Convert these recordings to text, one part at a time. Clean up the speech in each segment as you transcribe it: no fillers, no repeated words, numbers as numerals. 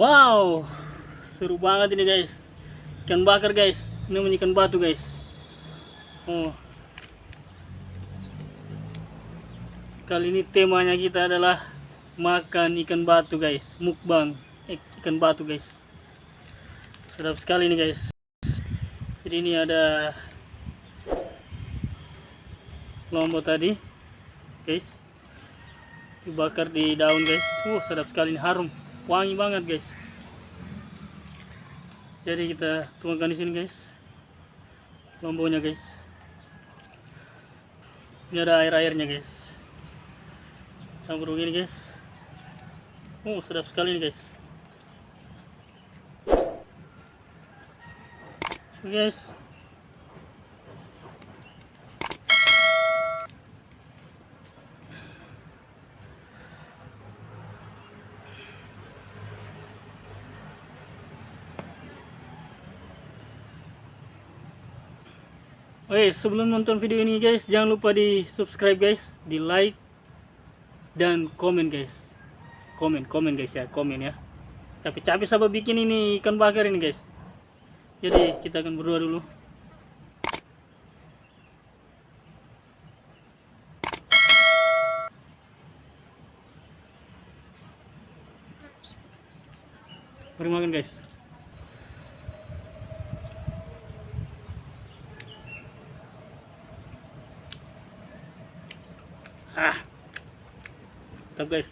Wow, seru banget ini guys. Ikan bakar guys. Ini namanya ikan batu guys. Oh, kali ini temanya kita adalah makan ikan batu guys. Mukbang ikan batu guys. Sedap sekali ini guys. Jadi ini ada lombok tadi guys. Dibakar di daun guys. Sedap sekali ini, harum, wangi banget guys. Jadi kita tuangkan di sini guys, lomboknya guys. Ini ada air-airnya guys. Campur begini guys. Sedap sekali ini guys. Guys. Sebelum nonton video ini guys, jangan lupa di subscribe guys, di like dan komen guys. Komen guys ya, komen ya. Capek-capek sabar bikin ini ikan bakar ini guys. Jadi kita akan berdoa dulu. Mari makan guys. Mantap guys.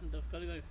Mantap sekali guys.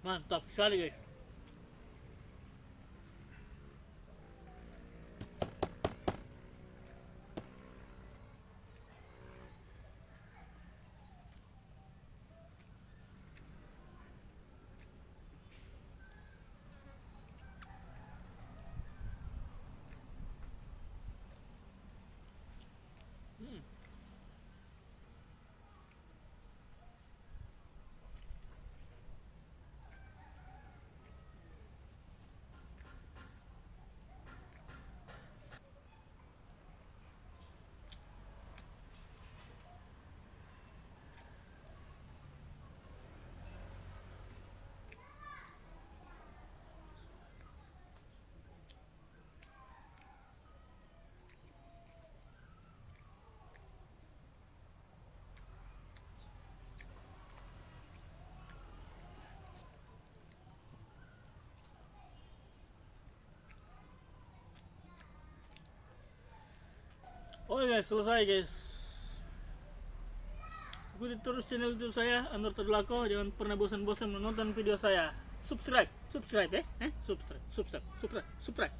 Mantap sekali guys. Hmm. Oke guys, selesai guys. Ikuti terus channel YouTube saya, Anur Tadulako. Jangan pernah bosan-bosan menonton video saya. Subscribe ya. Subscribe.